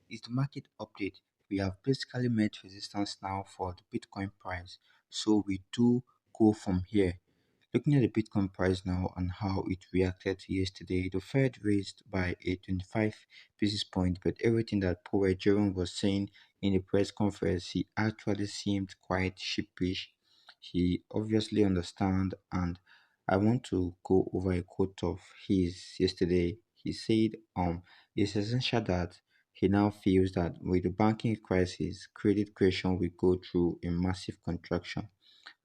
is the market update. We have basically met resistance now for the Bitcoin price. So we do go from here. Looking at the Bitcoin price now and how it reacted to yesterday, the Fed raised by a 25 basis point, but everything that Powell Jerome was saying in the press conference, he actually seemed quite sheepish. He obviously understand, and I want to go over a quote of his yesterday. He said, it's essential that he now feels that with the banking crisis, credit creation will go through a massive contraction,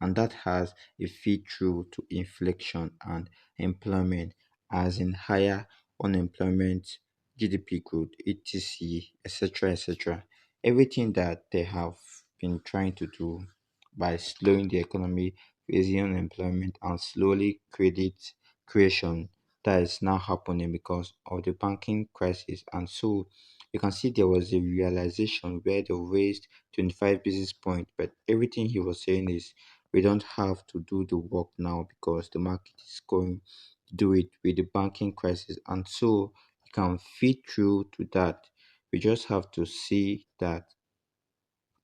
and that has a feed through to inflation and employment, as in higher unemployment, GDP growth, etc., etc., etc. Everything that they have been trying to do by slowing the economy, raising unemployment, and slowly credit creation, that is now happening because of the banking crisis. And so you can see there was a realization where they raised 25 basis points, but everything he was saying is we don't have to do the work now because the market is going to do it with the banking crisis. And so you can feed through to that. We just have to see that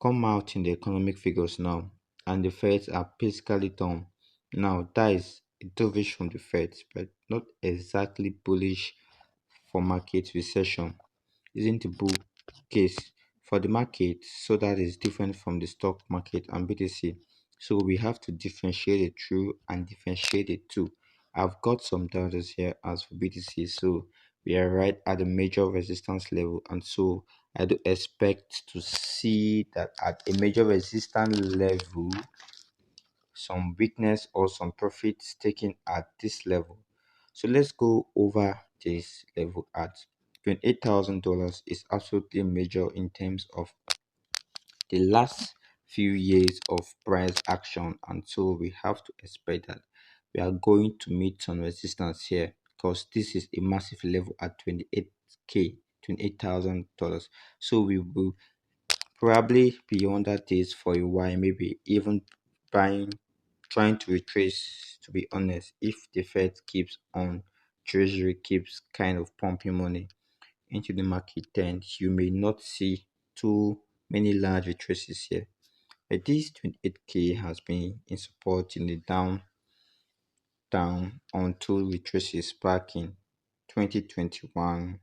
come out in the economic figures now, and the Feds are basically done. Now, that is a dovish from the Feds, but not exactly bullish for market recession. Isn't a bull case for the market, so that is different from the stock market and BTC. So we have to differentiate the true and differentiate the two. I've got some data here as for BTC, so we are right at the major resistance level, and so I do expect to see that at a major resistance level, some weakness or some profits taken at this level. So let's go over this level at $28,000 is absolutely major in terms of the last few years of price action, and so we have to expect that we are going to meet some resistance here because this is a massive level at 28k, $28,000. So we will probably be under this for a while, maybe even buying, trying to retrace, to be honest. If the Fed keeps on, Treasury keeps kind of pumping money into the market, then you may not see too many large retraces here. But this 28k has been in support in the down on two retraces back in 2021,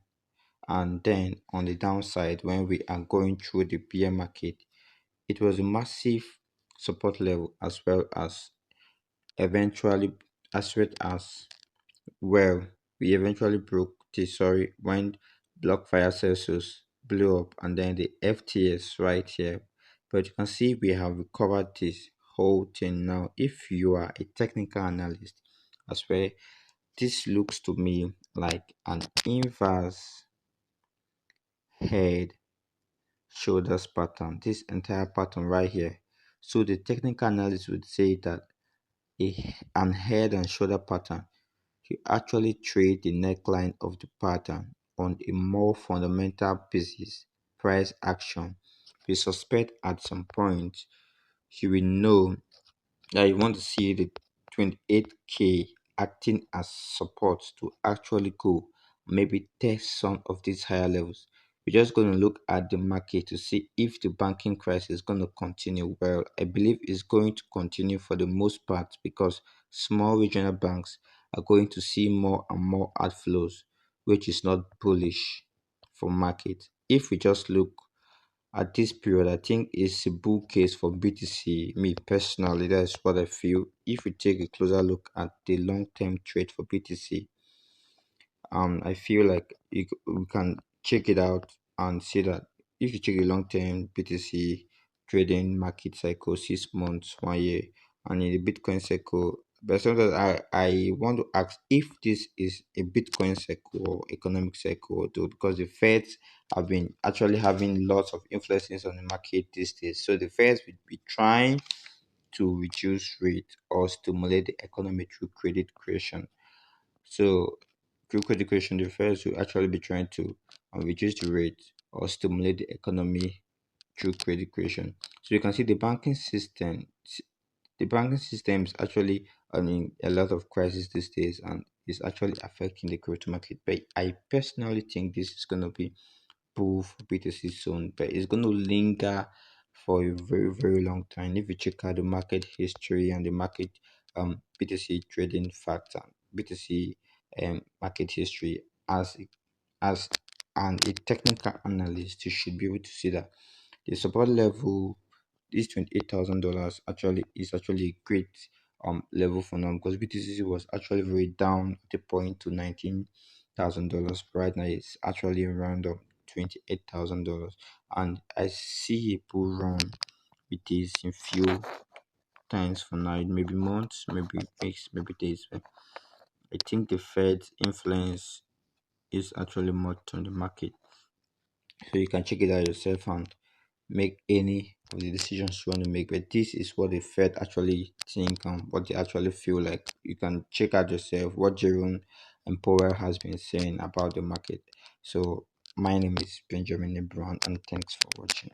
and then on the downside when we are going through the bear market. It was a massive support level as well as eventually well, we eventually broke this, sorry, when BlockFire Celsius blew up, and then the FTS right here. But you can see we have recovered this whole thing now. If you are a technical analyst, as well, this looks to me like an inverse head shoulders pattern, this entire pattern right here. So the technical analyst would say that an head and shoulder pattern, you actually trade the neckline of the pattern on a more fundamental basis, price action. We suspect at some point you will know that you want to see the 28k acting as support to actually go maybe test some of these higher levels. We're just going to look at the market to see if the banking crisis is going to continue. Well, I believe it's going to continue for the most part because small regional banks are going to see more and more outflows, which is not bullish for market. If we just look at this period, I think it's a bull case for BTC. Me personally, that's what I feel. If we take a closer look at the long-term trade for BTC, I feel like we can check it out and see that if you check a long-term BTC trading market cycle, 6 months, 1 year, and in the Bitcoin cycle, but sometimes I want to ask if this is a Bitcoin cycle or economic cycle, though, because the Feds have been actually having lots of influences on the market these days. So the Feds will be trying to reduce rate or stimulate the economy through credit creation. So through credit creation, the Feds will actually be trying to reduce the rate or stimulate the economy through credit creation. So you can see the banking system is actually a lot of crisis these days, and is actually affecting the crypto market. But I personally think this is going to be pull for BTC soon, but it's going to linger for a very, very long time. If you check out the market history and the market BTC trading factor, BTC market history as a technical analyst, you should be able to see that the support level, this $28,000 actually is actually a great level for now, because BTC was actually very down at the point to $19,000. Right now it's actually around $28,000, and I see a bull run with this in few times for now, maybe months, maybe weeks, maybe days. But I think the Fed's influence is actually much on the market, so you can check it out yourself and make any of the decisions you want to make. But this is what the Fed actually think and what they actually feel like. You can check out yourself what Jerome and Powell has been saying about the market. So my name is Benjamin Brown, and thanks for watching.